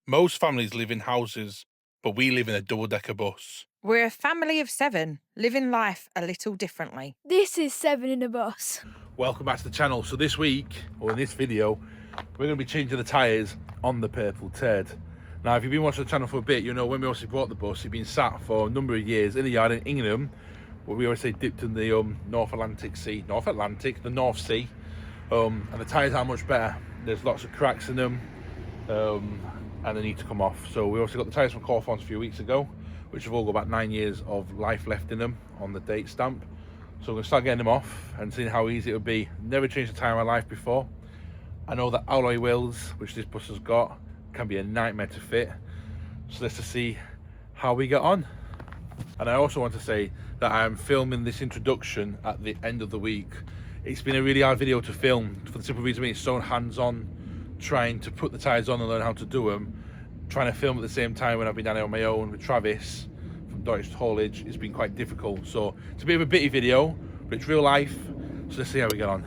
Most families live in houses, but we live in a double-decker bus. We're a family of 7, living life a little differently. This is 7 in a bus. Welcome back to the channel. So this week, or in this video, we're going to be changing the tyres on the purple Turd. Now, if you've been watching the channel for a bit, you know when we obviously bought the bus, it's been sat for a number of years in the yard in England, where we always say dipped in the North Atlantic, the North Sea, and the tyres are much better. There's lots of cracks in them, and they need to come off. So we also got the tyres from Cawthorns a few weeks ago, which have all got about 9 years of life left in them on the date stamp. So we're going to start getting them off and seeing how easy it would be. Never changed a tyre in my life before. I know that alloy wheels, which this bus has got, can be a nightmare to fit. So let's just see how we get on. And I also want to say that I am filming this introduction at the end of the week. It's been a really hard video to film for the simple reason it's so hands-on, trying to put the tyres on and learn how to do them. Trying to film at the same time when I've been down here on my own with Travis from Deutsche Haulage, it's been quite difficult. So it's a bit of a bitty video, but it's real life. So let's see how we get on.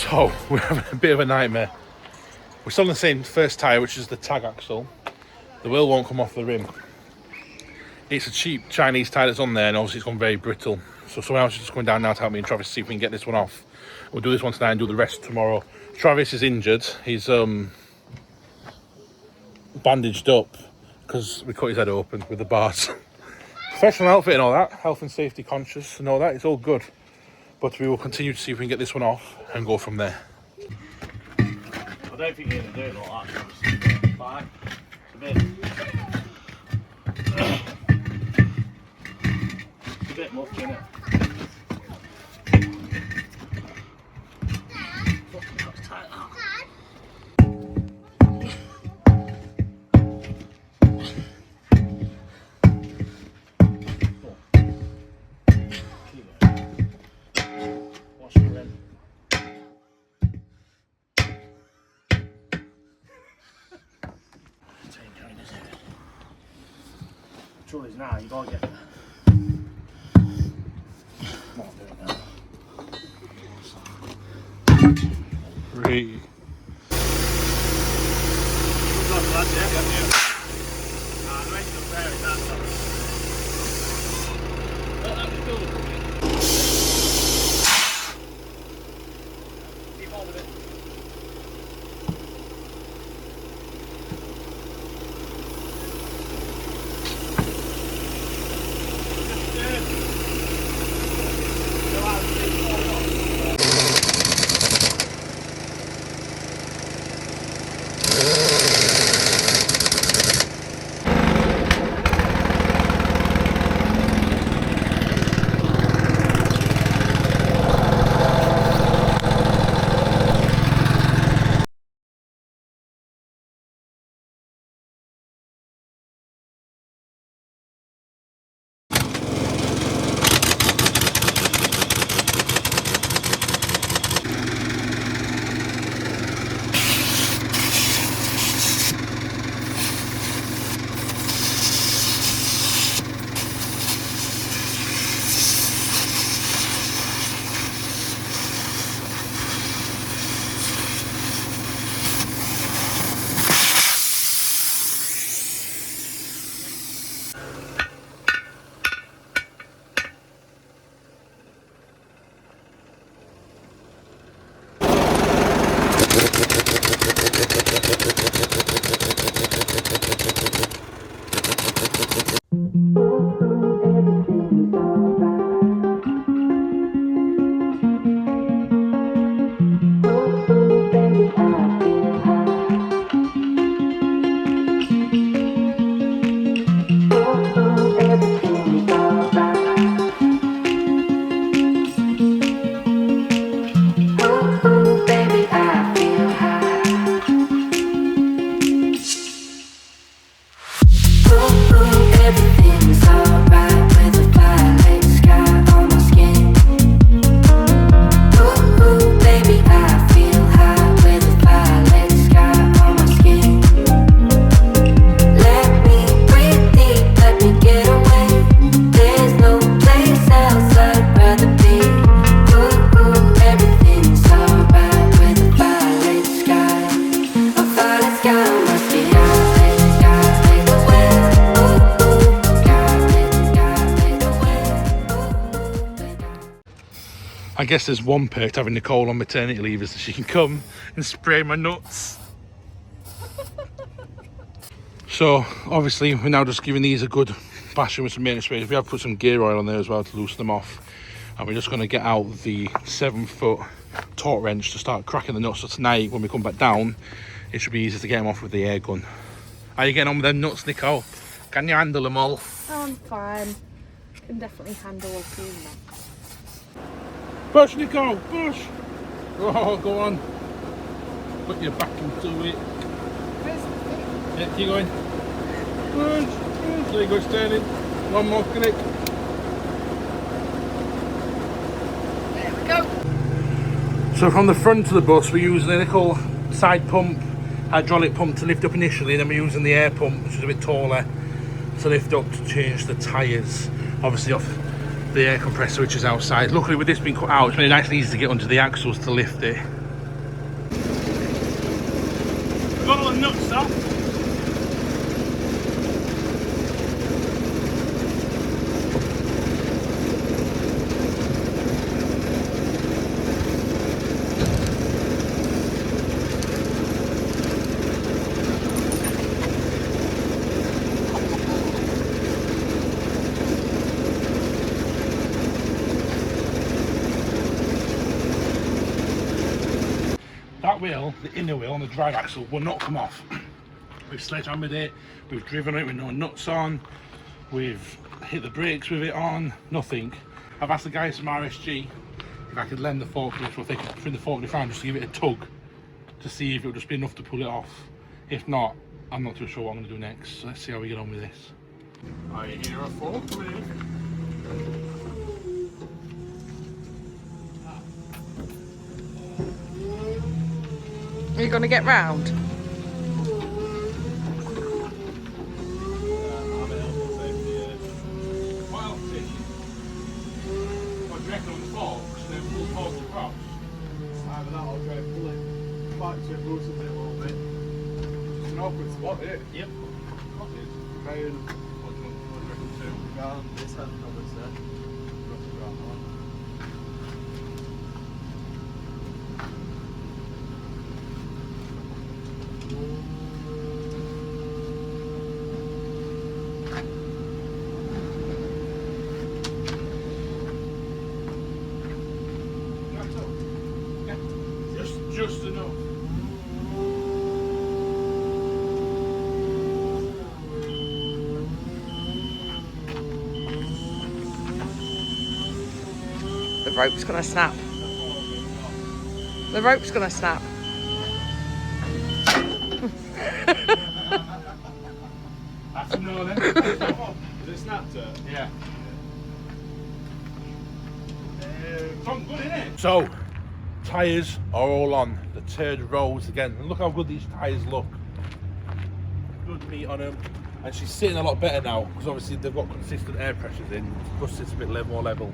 So we're having a bit of a nightmare. We're still on the same first tyre, which is the tag axle. The wheel won't come off the rim. It's a cheap Chinese tyre that's on there, and obviously it's gone very brittle. So someone else is just coming down now to help me and Travis see if we can get this one off. We'll do this one tonight and do the rest tomorrow. Travis is injured. He's bandaged up because we cut his head open with the bars. Professional outfit and all that, health and safety conscious and all that, it's all good. But we will continue to see if we can get this one off and go from there. I don't think you're going to do it like that. Bye. It's a bit much, isn't it? Trouble is now, you gotta get there. Come on, do it now. Three. Keep on with it. I guess there's one perk to having Nicole on maternity leave is that she can come and spray my nuts. So obviously we're now just giving these a good bashing with some maintenance spray. We have put some gear oil on there as well to loosen them off. And we're just going to get out the 7-foot torque wrench to start cracking the nuts. So tonight when we come back down, it should be easy to get them off with the air gun. How are you getting on with them nuts, Nicole? Can you handle them all? Oh, I'm fine. Can definitely handle a few now. Push, Nicole, push! Oh, go on. Put your back into it. Yeah, keep going. Push, push. There you go, turning. One more click. There we go. So from the front of the bus, we're using a little side pump, hydraulic pump to lift up initially, and then we're using the air pump, which is a bit taller, to lift up to change the tyres. Obviously off the air compressor, which is outside. Luckily with this being cut out, it's been nice and easy to get onto the axles to lift it. Got all the nuts off. That wheel, the inner wheel on the drive axle, will not come off. We've sledgehammered it, we've driven it with no nuts on, we've hit the brakes with it on, nothing. I've asked the guys from RSG if I could lend the forklift, or if they could bring the forklift around just to give it a tug to see if it would just be enough to pull it off. If not, I'm not too sure what I'm going to do next. So let's see how we get on with this. I hear a forklift. Are you going to get round? What else is it? What do you reckon on the forks? And then pull the forks across? Either that or try and pull it back to it, loosen it a little bit. It's an awkward spot, isn't it? Yep. Trying, what do you reckon to? Round this end, obviously. Rough it round on. Just enough. The rope's going to snap. The rope's going to snap. That's a no then. Is it snapped it? Yeah. Front good, innit? So, tyres are all on. The Turd rolls again. And look how good these tyres look. Good meat on them. And she's sitting a lot better now, because obviously they've got consistent air pressures in. The bus sits a bit more level.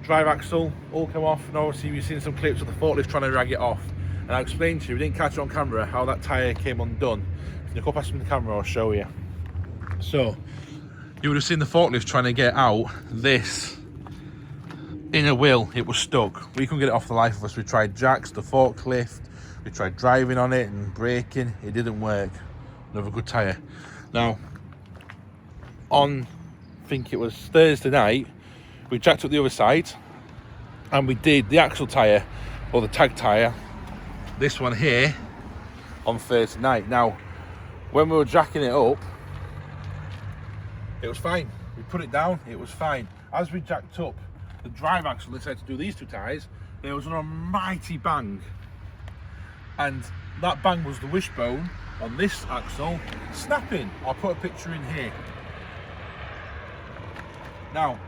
Drive axle all come off, and obviously we've seen some clips of the forklift trying to drag it off. And I explained to you, we didn't catch it on camera, how that tyre came undone. If you go past me the camera, I'll show you. So, you would have seen the forklift trying to get out this inner wheel. It was stuck. We couldn't get it off the life of us. We tried jacks, the forklift, We tried driving on it and braking, it didn't work. Another good tyre. Now, on, I think it was Thursday night, we jacked up the other side and we did the axle tyre, or the tag tyre, this one here, on Thursday night. Now, when we were jacking it up, it was fine. We put it down, it was fine. As we jacked up the drive axle, decided to do these two tyres, there was an almighty bang. And that bang was the wishbone on this axle snapping. I'll put a picture in here. Now,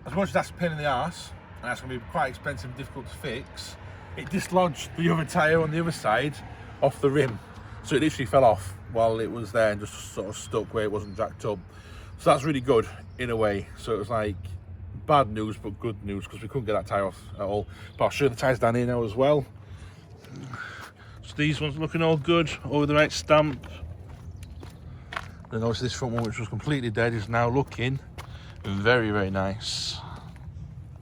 as much as that's a pain in the arse, and that's going to be quite expensive and difficult to fix, it dislodged the other tyre on the other side off the rim. So it literally fell off while it was there and just sort of stuck where it wasn't jacked up. So that's really good in a way. So it was like bad news but good news, because we couldn't get that tyre off at all. But I'll show you the tyres down here now as well. So these ones looking all good, over the right stamp. Then obviously this front one, which was completely dead, is now looking very, very nice.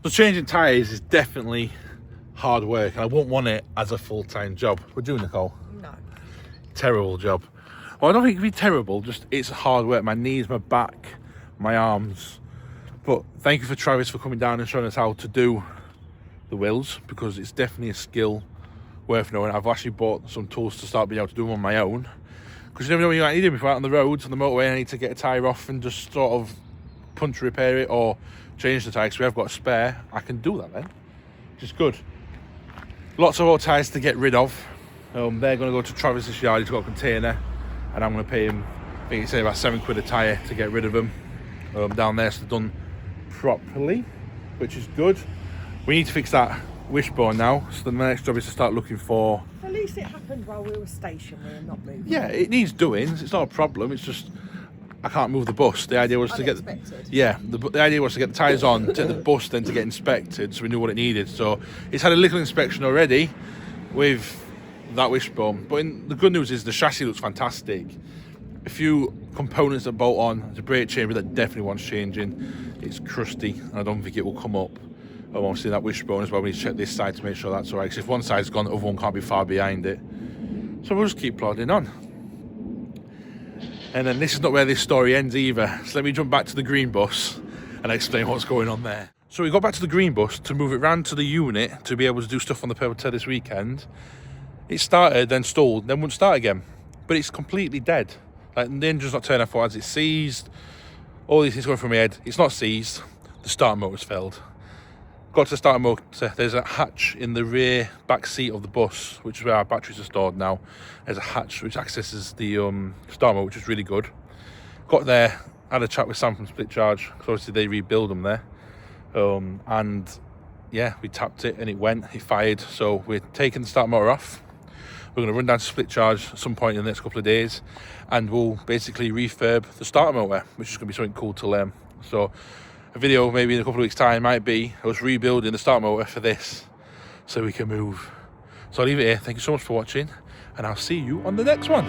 So changing tyres is definitely hard work, and I wouldn't want it as a full-time job. Would you, Nicole? No. Terrible job. Well, I don't think it'd be terrible, just it's hard work. My knees, my back, my arms. But thank you for Travis for coming down and showing us how to do the wheels, because it's definitely a skill worth knowing. I've actually bought some tools to start being able to do them on my own, because you never know when you might need them. If you're out on the roads, on the motorway, I need to get a tyre off and just sort of punch repair it or change the tyre, because we have got a spare. I can do that then, which is good. Lots of old tyres to get rid of. They're going to go to Travis's yard. He's got a container, and I'm going to pay him, I think he said about £7 a tyre to get rid of them. Down there, so they're done properly, which is good. We need to fix that wishbone now, so the next job is to start looking for... At least it happened while we were stationary and not moving. Yeah, it needs doing. It's not a problem. It's just I can't move the bus. The idea was to get... Yeah, the idea was to get the tyres on, take the bus, then to get inspected, so we knew what it needed. So it's had a little inspection already with that wishbone. But the good news is the chassis looks fantastic. A few components that bolt on. The brake chamber that definitely wants changing. It's crusty, and I don't think it will come up. Obviously that wishbone as well. We need to check this side to make sure that's alright, because if one side's gone, the other one can't be far behind it. So we'll just keep plodding on. And then this is not where this story ends either. So let me jump back to the green bus and explain what's going on there. So we got back to the green bus to move it round to the unit to be able to do stuff on the purple Turd this weekend. It started, then stalled, then wouldn't start again. But it's completely dead. Like, the engine's not turning off as it's seized. All these things going from my head. It's not seized. The starter motor's failed. Got to the starter motor. There's a hatch in the rear back seat of the bus, which is where our batteries are stored now. There's a hatch which accesses the starter motor, which is really good. Got there, had a chat with Sam from Split Charge, because obviously they rebuild them there. And yeah, we tapped it and it went, it fired. So we're taking the starter motor off. We're going to run down to Split Charge at some point in the next couple of days, and we'll basically refurb the starter motor, which is going to be something cool to learn. So a video maybe in a couple of weeks' time might be us rebuilding the starter motor for this, so we can move. So I'll leave it here. Thank you so much for watching, and I'll see you on the next one.